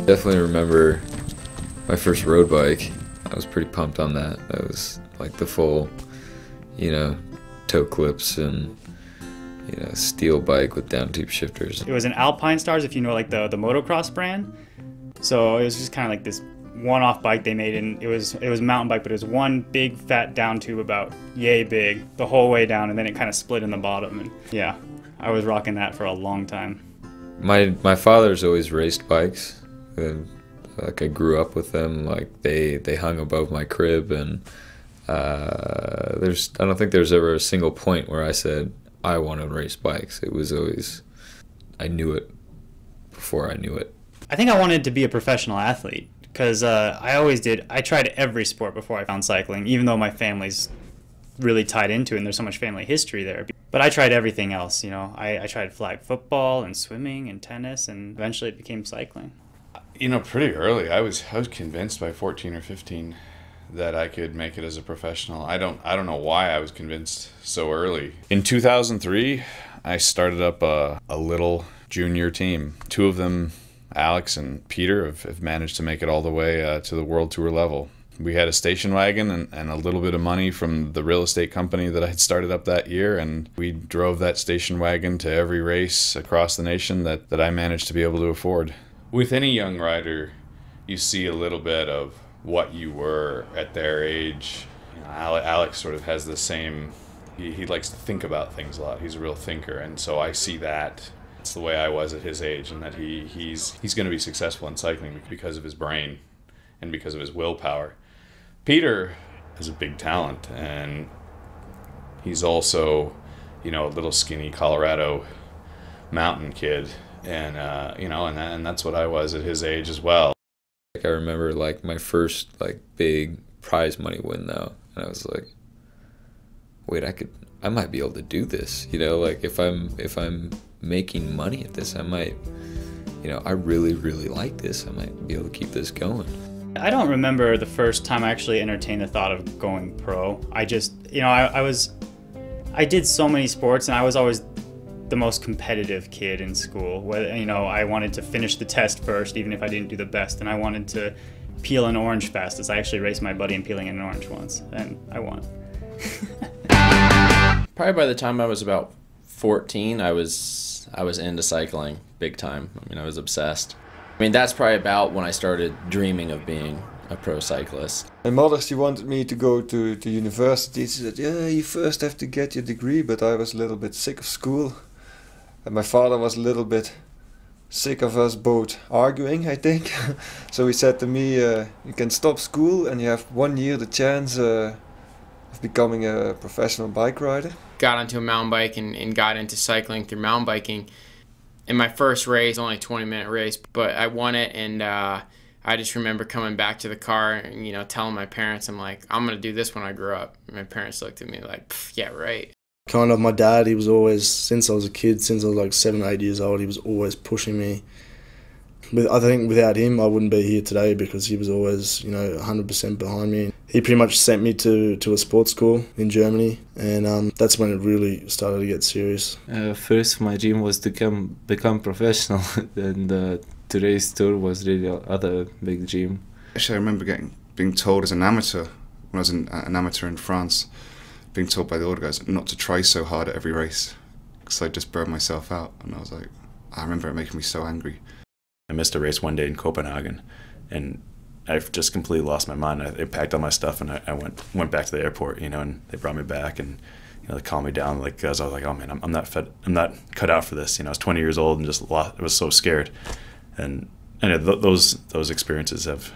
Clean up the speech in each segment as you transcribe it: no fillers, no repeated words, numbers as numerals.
Definitely remember my first road bike. I was pretty pumped on that. That was like the full, toe clips and, steel bike with down tube shifters. It was an Alpine Stars, if you know, like the motocross brand. So it was just kind of like this one-off bike they made, and it was a mountain bike, but it was one big fat down tube about yay big the whole way down, and then it kind of split in the bottom. And yeah, I was rocking that for a long time. My father's always raced bikes, and like I grew up with them. Like they hung above my crib, and I don't think there's ever a single point where I said I want to race bikes. It was always, I knew it before I knew it. I think I wanted to be a professional athlete because I always did. I tried every sport before I found cycling, even though my family's really tied into it and there's so much family history there. But I tried everything else, I tried flag football and swimming and tennis, and eventually it became cycling. Pretty early. I was convinced by 14 or 15 that I could make it as a professional. I don't know why I was convinced so early. In 2003, I started up a little junior team. Two of them, Alex and Peter, have managed to make it all the way to the World Tour level. We had a station wagon and a little bit of money from the real estate company that I had started up that year, and we drove that station wagon to every race across the nation that I managed to be able to afford. With any young rider, you see a little bit of what you were at their age. Alex sort of has the same, he likes to think about things a lot. He's a real thinker, and so I see that. It's the way I was at his age, and that he's going to be successful in cycling because of his brain and because of his willpower. Peter is a big talent, and he's also, a little skinny Colorado mountain kid, and and that's what I was at his age as well. I remember my first big prize money win though, and I was like, wait, I might be able to do this. If I'm making money at this, I might, I really like this. I might be able to keep this going. I don't remember the first time I actually entertained the thought of going pro. I just, I did so many sports, and I was always the most competitive kid in school. I wanted to finish the test first, even if I didn't do the best, and I wanted to peel an orange fastest. I actually raced my buddy in peeling an orange once, and I won. Probably by the time I was about 14, I was into cycling big time. I was obsessed. That's probably about when I started dreaming of being a pro cyclist. My mother, she wanted me to go to university. She said, yeah, you first have to get your degree, but I was a little bit sick of school. And my father was a little bit sick of us both arguing, I think. So he said to me, you can stop school and you have 1 year the chance of becoming a professional bike rider. Got onto a mountain bike and got into cycling through mountain biking. In my first race, only a 20-minute race, but I won it, and I just remember coming back to the car and, telling my parents, I'm like, I'm going to do this when I grow up. And my parents looked at me like, yeah, right. Kind of my dad, he was always, since I was a kid, since I was like 7 or 8 years old, he was always pushing me. But I think without him, I wouldn't be here today because he was always, 100% behind me. He pretty much sent me to a sports school in Germany, and that's when it really started to get serious. First, my dream was to become professional, and today's tour was really other big dream. Actually, I remember being told as an amateur, when I was an amateur in France, being told by the older guys not to try so hard at every race because I just burned myself out, and I was like, I remember it making me so angry. I missed a race one day in Copenhagen, and I just completely lost my mind. I packed all my stuff, and I went back to the airport, and they brought me back, and they calmed me down, because I was like, oh man, I'm not cut out for this. I was 20 years old and just lost. I was so scared, and those experiences have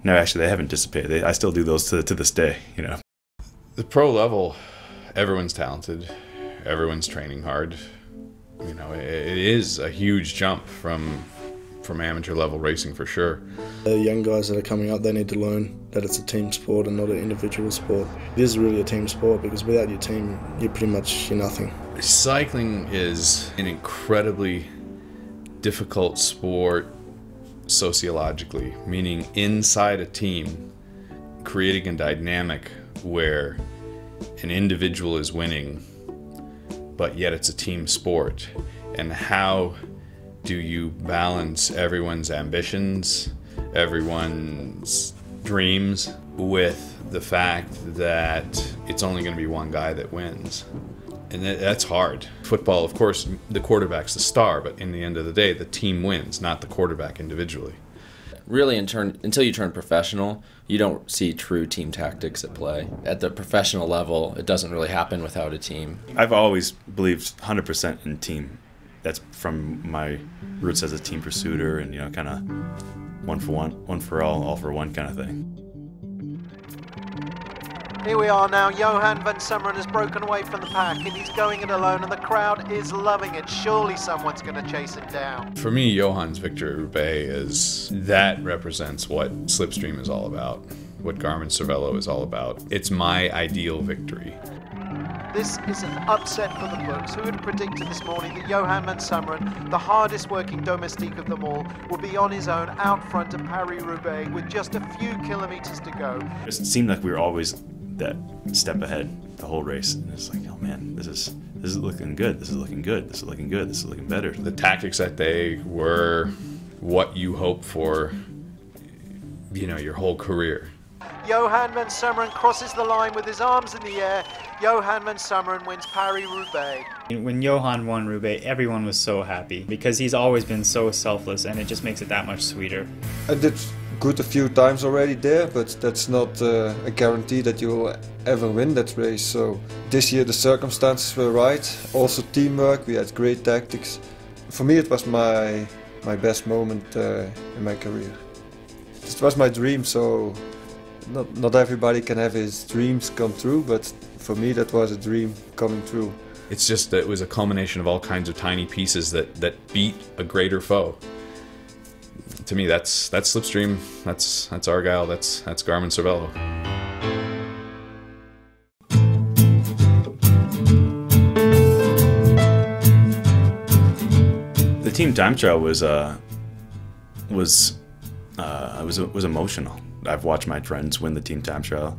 actually they haven't dissipated. I still do those to this day. The pro level, everyone's talented, everyone's training hard. It is a huge jump from amateur level racing for sure. The young guys that are coming up, they need to learn that it's a team sport and not an individual sport. It is really a team sport because without your team, you're pretty much nothing. Cycling is an incredibly difficult sport sociologically, meaning inside a team, creating a dynamic where an individual is winning, but yet it's a team sport. And how do you balance everyone's ambitions, everyone's dreams, with the fact that it's only going to be one guy that wins? And that's hard. Football, of course, the quarterback's the star, but in the end of the day, the team wins, not the quarterback individually. Really, until you turn professional, you don't see true team tactics at play. At the professional level, it doesn't really happen without a team. I've always believed 100% in team. That's from my roots as a team pursuiter and, kind of one for one, one for all for one kind of thing. Here we are now. Johan van Summeren has broken away from the pack and he's going it alone, and the crowd is loving it. Surely someone's going to chase him down. For me, Johan's victory at Roubaix represents what Slipstream is all about, what Garmin-Cervelo is all about. It's my ideal victory. This is an upset for the books. Who would have predicted this morning that Johan van Summeren, the hardest working domestique of them all, would be on his own out front at Paris-Roubaix with just a few kilometers to go? It seemed like we were always that step ahead the whole race, and it's like, oh man, this is looking good, this is looking good, this is looking good, this is looking better. The tactics that day were what you hope for, your whole career. Johan van Summeren crosses the line with his arms in the air. Johan van Summeren wins Paris-Roubaix. When Johan won Roubaix, everyone was so happy because he's always been so selfless, and it just makes it that much sweeter. I did good a few times already there, but that's not a guarantee that you will ever win that race. So this year the circumstances were right, also teamwork, we had great tactics. For me it was my best moment in my career. This was my dream, so not everybody can have his dreams come true, but for me that was a dream coming true. It's just that it was a culmination of all kinds of tiny pieces that beat a greater foe. To me, that's Slipstream, that's Argyle, that's Garmin-Cervelo. The team time trial was emotional. I've watched my friends win the team time trial.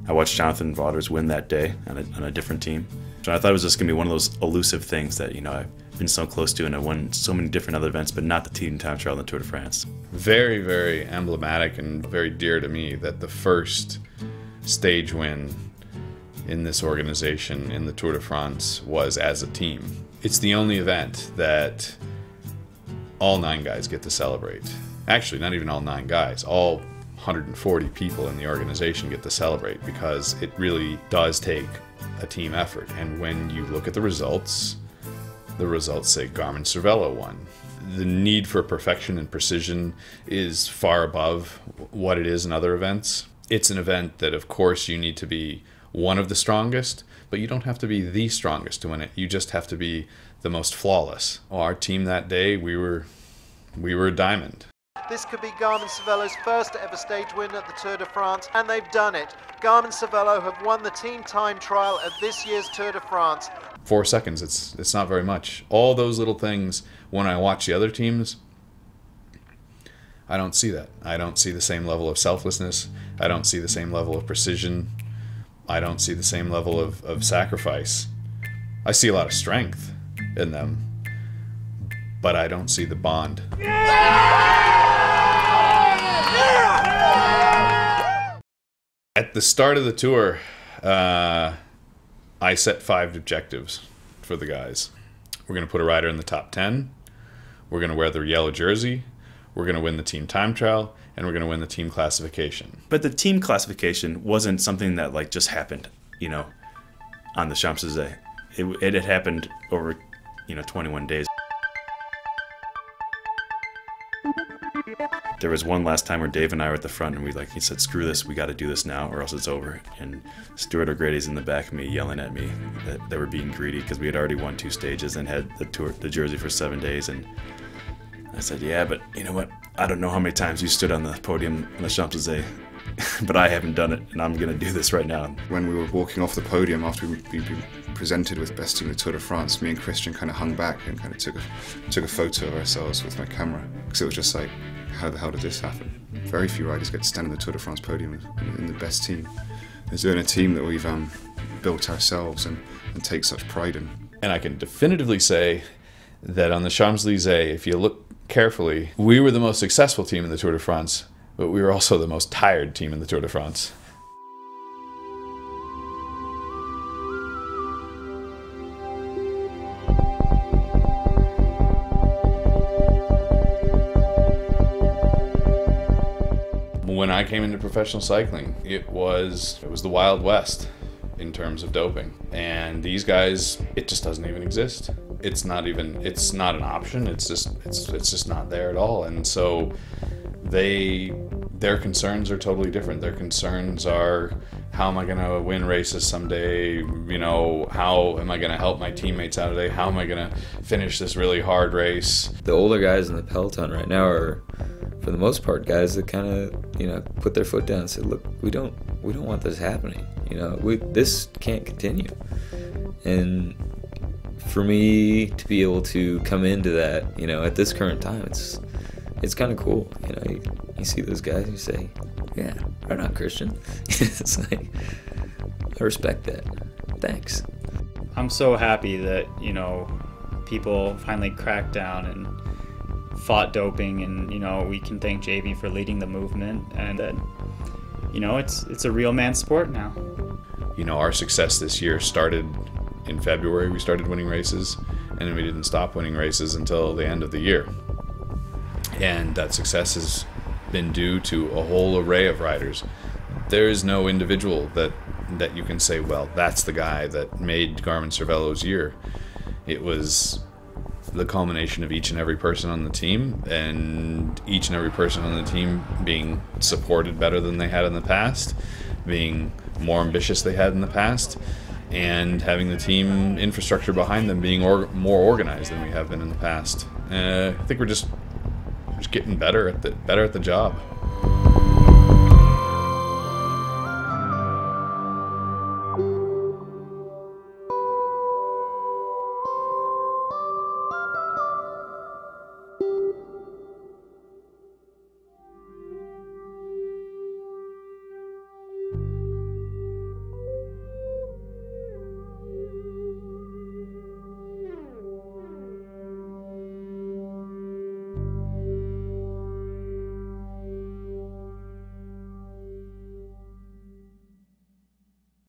I watched Jonathan Vaughters win that day on a different team. So I thought it was just going to be one of those elusive things that, I've been so close to, and I won so many different other events, but not the team time trial in the Tour de France. Very, very emblematic and very dear to me that the first stage win in this organization in the Tour de France was as a team. It's the only event that all 9 guys get to celebrate. Actually, not even all 9 guys, all 140 people in the organization get to celebrate, because it really does take a team effort. And when you look at the results say Garmin-Cervelo won. The need for perfection and precision is far above what it is in other events. It's an event that, of course, you need to be one of the strongest, but you don't have to be the strongest to win it. You just have to be the most flawless. Our team that day, we were a diamond. This could be Garmin-Cervelo's first ever stage win at the Tour de France, and they've done it. Garmin-Cervelo have won the team time trial at this year's Tour de France. 4 seconds, it's not very much. All those little things, when I watch the other teams, I don't see that. I don't see the same level of selflessness. I don't see the same level of precision. I don't see the same level of sacrifice. I see a lot of strength in them, but I don't see the bond. At the start of the tour, I set 5 objectives for the guys. We're going to put a rider in the top 10. We're going to wear the yellow jersey. We're going to win the team time trial, and we're going to win the team classification. But the team classification wasn't something that just happened, on the Champs-Élysées. It had happened over, 21 days. There was one last time where Dave and I were at the front, and he said, screw this, we got to do this now or else it's over. And Stuart O'Grady's in the back of me yelling at me that they were being greedy because we had already won 2 stages and had the jersey for 7 days. And I said, yeah, but you know what? I don't know how many times you stood on the podium on the Champs-Élysées, but I haven't done it, and I'm going to do this right now. When we were walking off the podium after we'd been presented with Best Team of the Tour de France, me and Christian kind of hung back and kind of took a photo of ourselves with my camera, because it was just like, how the hell did this happen? Very few riders get to stand on the Tour de France podium in the best team. It's in a team that we've built ourselves and take such pride in. And I can definitively say that on the Champs-Élysées, if you look carefully, we were the most successful team in the Tour de France, but we were also the most tired team in the Tour de France. When I came into professional cycling, it was the Wild West in terms of doping. And these guys, it just doesn't even exist. It's not an option. It's just not there at all. And so their concerns are totally different. Their concerns are, how am I going to win races someday? You know, how am I going to help my teammates out today? How am I going to finish this really hard race? The older guys in the peloton right now are, for the most part, guys that kind of, you know, put their foot down and said, look, we don't want this happening. You know, this can't continue. And for me to be able to come into that, you know, at this current time, it's kind of cool. You know, you see those guys, you say, yeah, right on, Christian. It's like, I respect that. Thanks. I'm so happy that, you know, people finally cracked down and fought doping, and, you know, we can thank JB for leading the movement, and that, you know, it's a real man sport now. You know, our success this year started in February. We started winning races, and then we didn't stop winning races until the end of the year. And that success has been due to a whole array of riders. There is no individual that you can say, well, that's the guy that made Garmin-Cervelo's year. It was the culmination of each and every person on the team, and each and every person on the team being supported better than they had in the past, being more ambitious they had in the past, and having the team infrastructure behind them being more organized than we have been in the past. I think we're just getting better at the job.